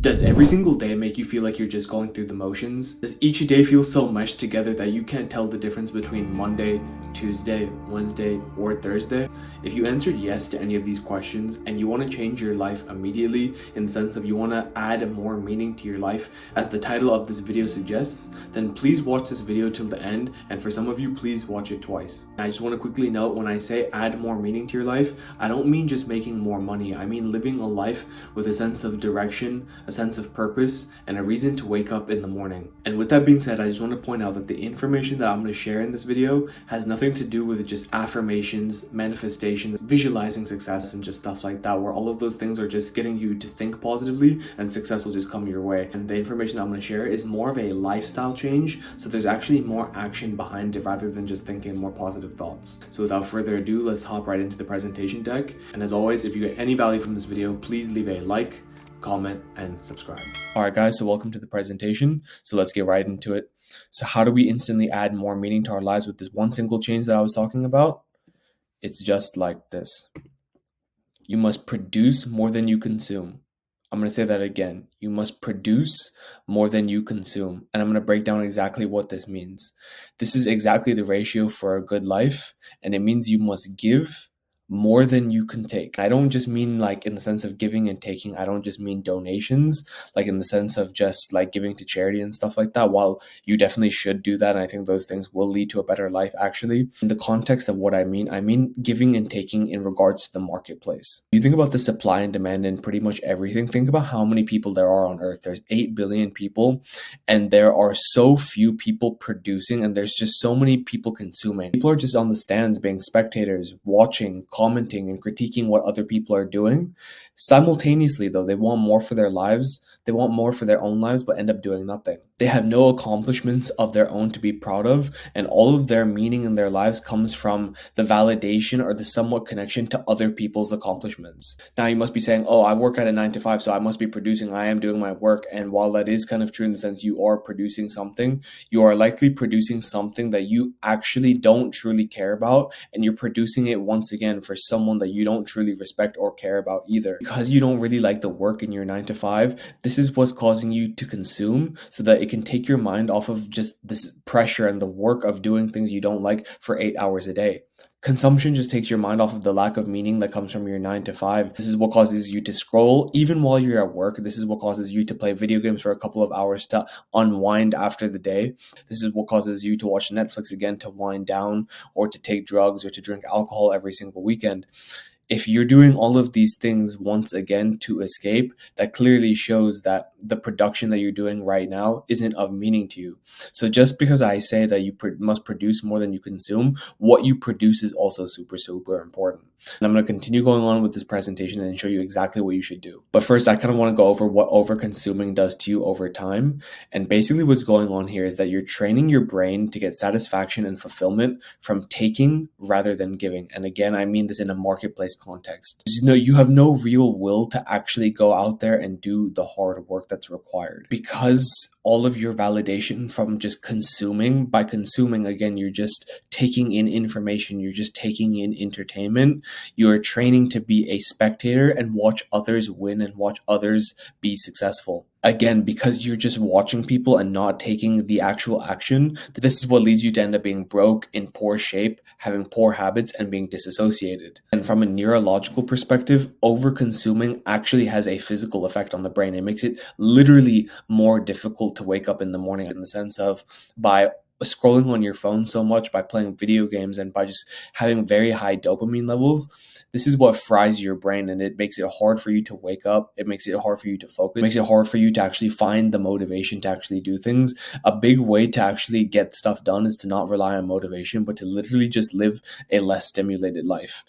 Does every single day make you feel like you're just going through the motions? Does each day feel so meshed together that you can't tell the difference between Monday, Tuesday, Wednesday, or Thursday? If you answered yes to any of these questions and you want to change your life immediately, in the sense of you want to add more meaning to your life, as the title of this video suggests, then please watch this video till the end, and for some of you, please watch it twice. And I just want to quickly note, when I say add more meaning to your life, I don't mean just making more money. I mean living a life with a sense of direction, a sense of purpose, and a reason to wake up in the morning. And with that being said, I just want to point out that the information that I'm going to share in this video has nothing to do with just affirmations, manifestations, visualizing success, and just stuff like that, where all of those things are just getting you to think positively and success will just come your way. And the information that I'm going to share is more of a lifestyle change, so there's actually more action behind it rather than just thinking more positive thoughts. So without further ado, let's hop right into the presentation deck. And as always, if you get any value from this video, please leave a like, comment, and subscribe. Alright guys, so welcome to the presentation. So let's get right into it. So how do we instantly add more meaning to our lives with this one single change that I was talking about? It's just like this. You must produce more than you consume. I'm going to say that again. You must produce more than you consume. And I'm going to break down exactly what this means. This is exactly the ratio for a good life, and it means you must give more than you can take. I don't just mean like in the sense of giving and taking. I don't just mean donations, like in the sense of just like giving to charity and stuff like that. While you definitely should do that, and I think those things will lead to a better life actually. In the context of what I mean giving and taking in regards to the marketplace. You think about the supply and demand in pretty much everything. Think about how many people there are on earth. There's 8 billion people, and there are so few people producing, and there's just so many people consuming. People are just on the stands being spectators, watching, commenting, and critiquing what other people are doing. Simultaneously though, they want more for their lives. They want more for their own lives, but end up doing nothing. They have no accomplishments of their own to be proud of, and all of their meaning in their lives comes from the validation or the somewhat connection to other people's accomplishments. Now you must be saying, oh, I work at a 9 to 5, so I must be producing, I am doing my work. And while that is kind of true in the sense you are producing something, you are likely producing something that you actually don't truly care about, and you're producing it once again for someone that you don't truly respect or care about either. Because you don't really like the work in your 9 to 5, this is what's causing you to consume, so that it can take your mind off of just this pressure and the work of doing things you don't like for 8 hours a day. Consumption just takes your mind off of the lack of meaning that comes from your 9 to 5. This is what causes you to scroll even while you're at work. This is what causes you to play video games for a couple of hours to unwind after the day. This is what causes you to watch Netflix again to wind down, or to take drugs, or to drink alcohol every single weekend. If you're doing all of these things once again to escape, that clearly shows that the production that you're doing right now isn't of meaning to you. So just because I say that you must produce more than you consume, what you produce is also super, super important. And I'm going to continue going on with this presentation and show you exactly what you should do. But first, I kind of want to go over what overconsuming does to you over time. And basically what's going on here is that you're training your brain to get satisfaction and fulfillment from taking rather than giving. And again, I mean this in a marketplace context. You have no real will to actually go out there and do the hard work that's required, because all of your validation from just consuming, by consuming, again, you're just taking in information, you're just taking in entertainment. You're training to be a spectator and watch others win and watch others be successful. Again, because you're just watching people and not taking the actual action, this is what leads you to end up being broke, in poor shape, having poor habits, and being disassociated. And from a neurological perspective, over-consuming actually has a physical effect on the brain. It makes it literally more difficult to wake up in the morning, in the sense of by scrolling on your phone so much, by playing video games, and by just having very high dopamine levels. This is what fries your brain, and it makes it hard for you to wake up. It makes it hard for you to focus. It makes it hard for you to actually find the motivation to actually do things. A big way to actually get stuff done is to not rely on motivation, but to literally just live a less stimulated life.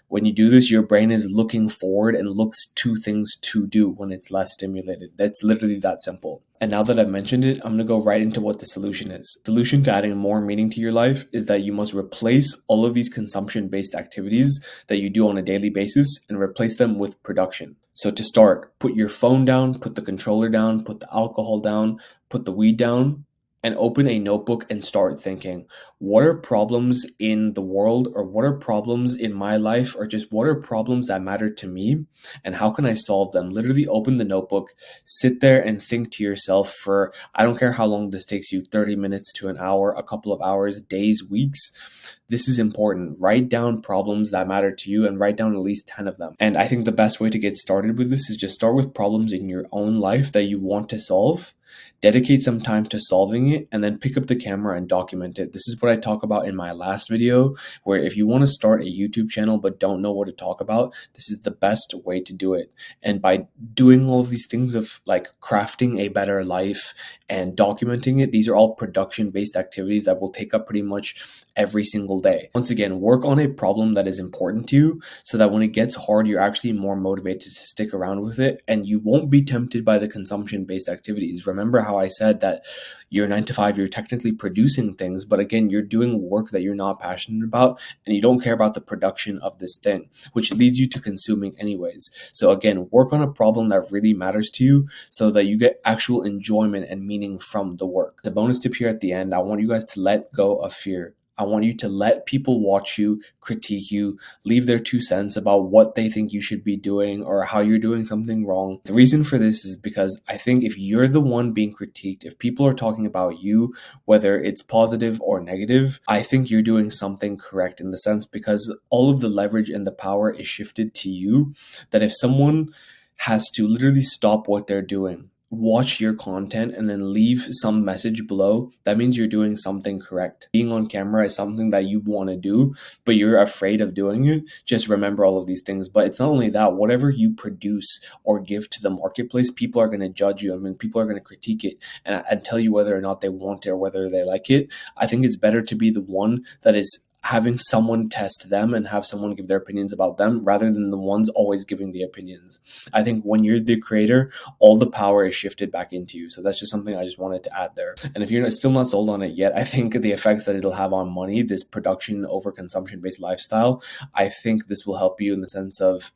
When you do this, your brain is looking forward and looks to things to do when it's less stimulated. That's literally that simple. And now that I've mentioned it, I'm going to go right into what the solution is. The solution to adding more meaning to your life is that you must replace all of these consumption-based activities that you do on a daily basis and replace them with production. So to start, put your phone down, put the controller down, put the alcohol down, put the weed down, and open a notebook and start thinking, what are problems in the world, or what are problems in my life, or just what are problems that matter to me, and how can I solve them? Literally open the notebook, sit there and think to yourself for, I don't care how long this takes you, 30 minutes to an hour, a couple of hours, days, weeks. This is important. Write down problems that matter to you and write down at least 10 of them. And I think the best way to get started with this is just start with problems in your own life that you want to solve. Dedicate some time to solving it, and then pick up the camera and document it. This is what I talk about in my last video, where if you want to start a YouTube channel but don't know what to talk about, this is the best way to do it. And by doing all of these things of like crafting a better life and documenting it, these are all production-based activities that will take up pretty much every single day. Once again, work on a problem that is important to you so that when it gets hard, you're actually more motivated to stick around with it, and you won't be tempted by the consumption-based activities. Remember how I said that you're 9 to 5, you're technically producing things, but again, you're doing work that you're not passionate about, and you don't care about the production of this thing, which leads you to consuming anyways. So again, work on a problem that really matters to you so that you get actual enjoyment and meaning from the work. As a bonus tip here at the end, I want you guys to let go of fear. I want you to let people watch you, critique you, leave their 2 cents about what they think you should be doing or how you're doing something wrong. The reason for this is because I think if you're the one being critiqued, if people are talking about you, whether it's positive or negative, I think you're doing something correct in the sense because all of the leverage and the power is shifted to you, that if someone has to literally stop what they're doing, watch your content, and then leave some message below, that means you're doing something correct. Being on camera is something that you want to do, but you're afraid of doing it. Just remember all of these things. But it's not only that, whatever you produce or give to the marketplace, people are going to judge you. I mean, people are going to critique it and tell you whether or not they want it or whether they like it. I think it's better to be the one that is having someone test them and have someone give their opinions about them rather than the ones always giving the opinions. I think when you're the creator, all the power is shifted back into you. So that's just something I just wanted to add there. And if you're still not sold on it yet, I think the effects that it'll have on money, this production over consumption based lifestyle, I think this will help you in the sense of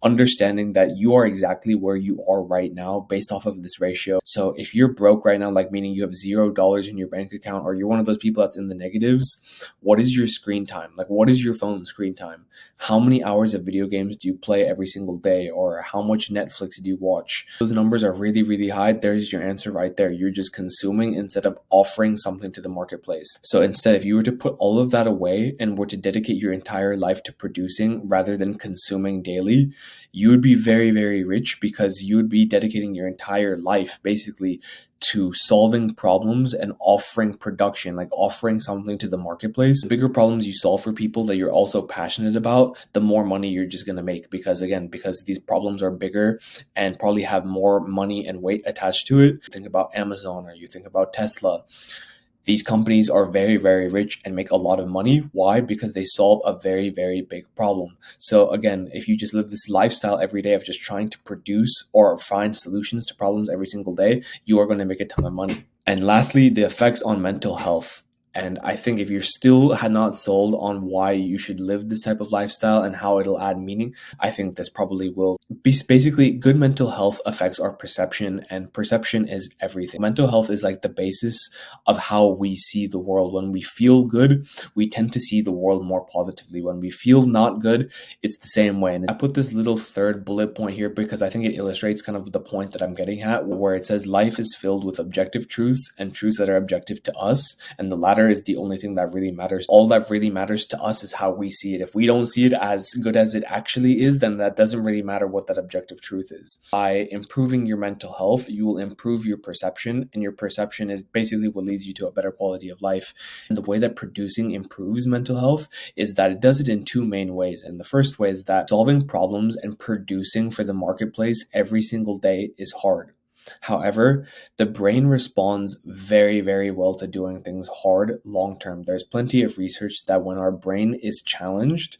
understanding that you are exactly where you are right now based off of this ratio. So if you're broke right now, like meaning you have $0 in your bank account, or you're one of those people that's in the negatives, what is your screen time? Like, what is your phone screen time? How many hours of video games do you play every single day? Or how much Netflix do you watch? Those numbers are really, really high. There's your answer right there. You're just consuming instead of offering something to the marketplace. So instead, if you were to put all of that away and were to dedicate your entire life to producing rather than consuming daily, you would be very, very rich because you would be dedicating your entire life basically to solving problems and offering production, like offering something to the marketplace. The bigger problems you solve for people that you're also passionate about, the more money you're just going to make, because these problems are bigger and probably have more money and weight attached to it. You think about Amazon or you think about Tesla. These companies are very, very rich and make a lot of money. Why? Because they solve a very, very big problem. So again, if you just live this lifestyle every day of just trying to produce or find solutions to problems every single day, you are going to make a ton of money. And lastly, the effects on mental health. And I think if you're still not sold on why you should live this type of lifestyle and how it'll add meaning, I think this probably will be basically good mental health affects our perception, and perception is everything. Mental health is like the basis of how we see the world. When we feel good, we tend to see the world more positively. When we feel not good, it's the same way. And I put this little third bullet point here because I think it illustrates kind of the point that I'm getting at, where it says life is filled with objective truths and truths that are objective to us, and the latter is the only thing that really matters. All that really matters to us is how we see it. If we don't see it as good as it actually is, then that doesn't really matter what that objective truth is. By improving your mental health, you will improve your perception, and your perception is basically what leads you to a better quality of life. And the way that producing improves mental health is that it does it in 2 main ways. And the first way is that solving problems and producing for the marketplace every single day is hard. However, the brain responds very, very well to doing things hard long term. There's plenty of research that when our brain is challenged,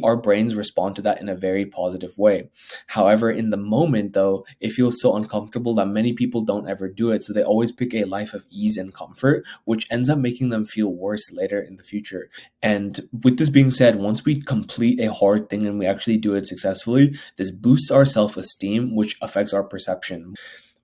our brains respond to that in a very positive way. However, in the moment though, it feels so uncomfortable that many people don't ever do it. So they always pick a life of ease and comfort, which ends up making them feel worse later in the future. And with this being said, once we complete a hard thing and we actually do it successfully, this boosts our self-esteem, which affects our perception.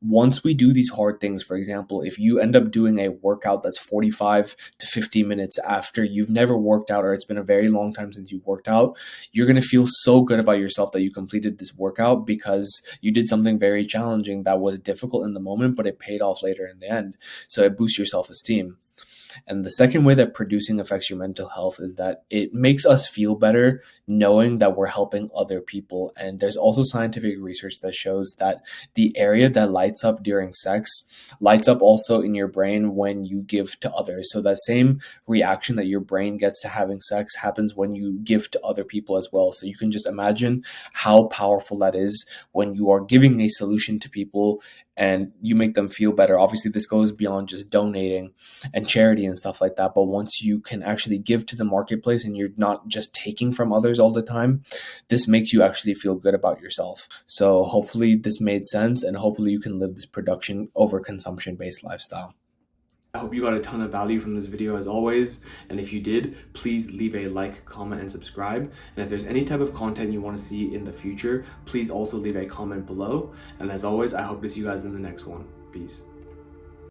once we do these hard things, for example, if you end up doing a workout that's 45 to 50 minutes after you've never worked out, or it's been a very long time since you worked out, you're going to feel so good about yourself that you completed this workout because you did something very challenging that was difficult in the moment, but it paid off later in the end. So it boosts your self-esteem. And the second way that producing affects your mental health is that it makes us feel better knowing that we're helping other people. And there's also scientific research that shows that the area that lights up during sex lights up also in your brain when you give to others. So that same reaction that your brain gets to having sex happens when you give to other people as well. So you can just imagine how powerful that is when you are giving a solution to people and you make them feel better. Obviously, this goes beyond just donating and charity and stuff like that. But once you can actually give to the marketplace and you're not just taking from others all the time, this makes you actually feel good about yourself. So hopefully this made sense, and hopefully you can live this production over consumption based lifestyle. I hope you got a ton of value from this video as always, and if you did, please leave a like, comment, and subscribe. And if there's any type of content you want to see in the future, please also leave a comment below. And as always, I hope to see you guys in the next one. Peace.